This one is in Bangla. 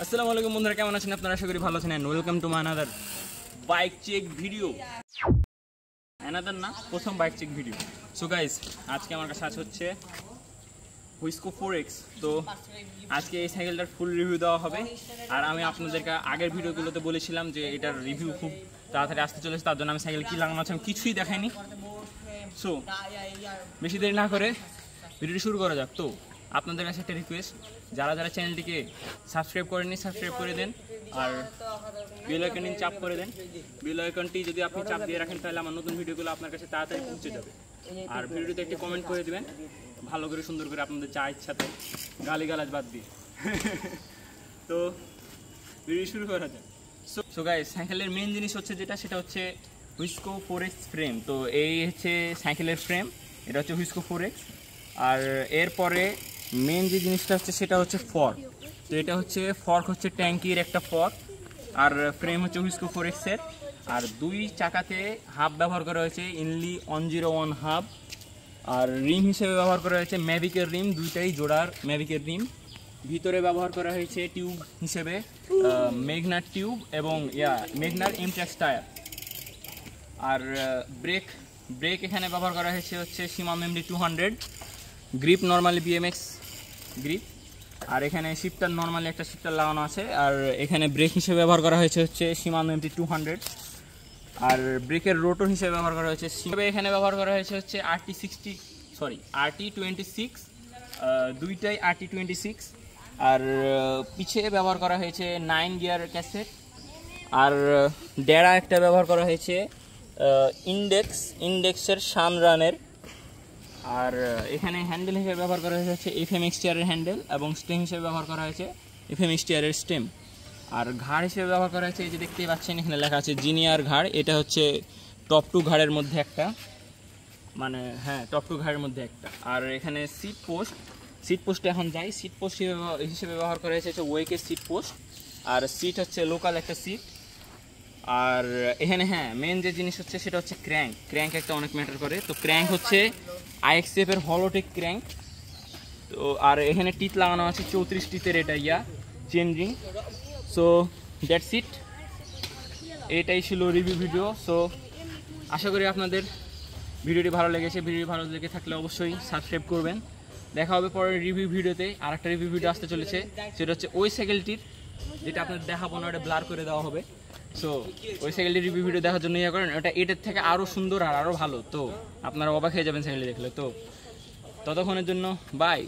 আসসালামু আলাইকুম বন্ধুরা, কেমন আছেন আপনারা? আশা করি ভালো আছেন। And welcome to my another bike check video. Another না, প্রথম bike check video. So guys, আজকে আমার কাছে হচ্ছে হুইস্কো 4X। তো আজকে এই সাইকেলটার ফুল রিভিউ দেওয়া হবে। আর আমি আপনাদেরকে আগের ভিডিওগুলোতে বলেছিলাম যে এটার রিভিউ খুব তাড়াতাড়ি আসতে চলেছে, তার জন্য আমি সাইকেল কী লাগানো আছে আমি কিছুই দেখাইনি। সো বেশি দেরি না করে ভিডিওটি শুরু করা যাক। তো আপনাদের কাছে একটা রিকোয়েস্ট, যারা যারা চ্যানেলটিকে সাবস্ক্রাইব করেননি সাবস্ক্রাইব করে দেন, আর বেল আইকনটি চাপ করে দেন। বেল আইকনটি যদি আপনি চাপ দিয়ে রাখেন তাহলে আমার নতুন ভিডিওগুলো আপনার কাছে তাড়াতাড়ি পৌঁছে যাবে। আর ভিডিওতে একটি কমেন্ট করে দিবেন ভালো করে, সুন্দর করে, আপনাদের যা ইচ্ছাতে, গালিগালাজ বাদ দিয়ে। তো ভিডিও শুরু করা যায়। সো গাইস, সাইকেলের মেন জিনিস হচ্ছে যেটা, সেটা হচ্ছে হুইস্কো 4X ফ্রেম। তো এই হচ্ছে সাইকেলের ফ্রেম, এটা হচ্ছে হুইস্কো 4X। আর এরপরে মেন যে জিনিসটা হচ্ছে সেটা হচ্ছে ফর্ক। তো এটা হচ্ছে ফর্ক, হচ্ছে ট্যাঙ্কির একটা ফর্ক। আর ফ্রেম হচ্ছে হুইস্কো 4X এর। আর দুই চাকাতে হাব ব্যবহার করা হয়েছে ইনলি 101 হাব। আর রিম হিসেবে ব্যবহার করা হয়েছে ম্যাভিকের রিম, দুইটাই জোড়ার ম্যাভিকের রিম। ভিতরে ব্যবহার করা হয়েছে টিউব হিসেবে মেঘনার টিউব এবং মেঘনার এমট্যাক্স টায়ার। আর ব্রেক এখানে ব্যবহার করা হয়েছে হচ্ছে Shimano MD 200। Grip normally BMX grip. আর এখানে শিফটার নর্মালি একটা শিফটার লাগানো আছে। আর এখানে ব্রেক হিসেবে ব্যবহার করা হয়েছে হচ্ছে শিমানো MT 200। আর ব্রেকের রোটর হিসেবে ব্যবহার করা হয়েছে এখানে ব্যবহার করা হয়েছে হচ্ছে RT26, দুইটাই RT26। আর পিছে ব্যবহার করা হয়েছে 9 গিয়ার ক্যাসেট। আর ডেরা একটা ব্যবহার করা হয়েছে ইন্ডেক্সের সানরানের। আর এখানে হ্যান্ডেল হিসেবে ব্যবহার করা হয়েছে FMXTR এর হ্যান্ডেল, এবং স্টেম হিসেবে ব্যবহার করা হয়েছে FMXTR এর স্টেম। আর ঘাড় হিসেবে ব্যবহার করা হয়েছে, এই যে দেখতেই পাচ্ছেন এখানে লেখা আছে জিনিয়ার ঘাড়। এটা হচ্ছে টপ টু ঘাড়ের মধ্যে একটা, মানে টপ টু ঘাড়ের মধ্যে একটা। আর এখানে সিট পোস্টে এখন যাই। সিট পোস্ট হিসেবে ব্যবহার করা হয়েছে ওয়েকের সিট পোস্ট। আর সিট হচ্ছে লোকাল একটা সিট। আর এখানে মেন যে জিনিস হচ্ছে সেটা হচ্ছে ক্র্যাঙ্ক একটা অনেক ম্যাটার করে। তো ক্র্যাঙ্ক হচ্ছে IXF এর হলোটেক ক্র্যাঙ্ক। তো আর এখানে টিথ লাগানো আছে 34 টিথের, এটা চেঞ্জিং। সো দ্যাটস ইট, এটাই ছিল রিভিউ ভিডিও। সো আশা করি আপনাদের ভিডিওটি ভালো লেগেছে। ভিডিওটি ভালো লেগে থাকলে অবশ্যই সাবস্ক্রাইব করবেন। দেখা হবে পরের রিভিউ ভিডিওতে। আর একটা রিভিউ ভিডিও আসতে চলেছে, সেটা হচ্ছে ওই সাইকেলটির, যেটা আপনাদের দেখাবো না, ওটা ব্লার করে দেওয়া হবে। সো ওই সাইকেলটির রিভিউ ভিডিও দেখার জন্য করেন, ওটা এটার থেকে আরও সুন্দর আর আরও ভালো। তো আপনারা অবাক হয়ে যাবেন সাইকেলটি দেখলে। তো ততক্ষণের জন্য বাই।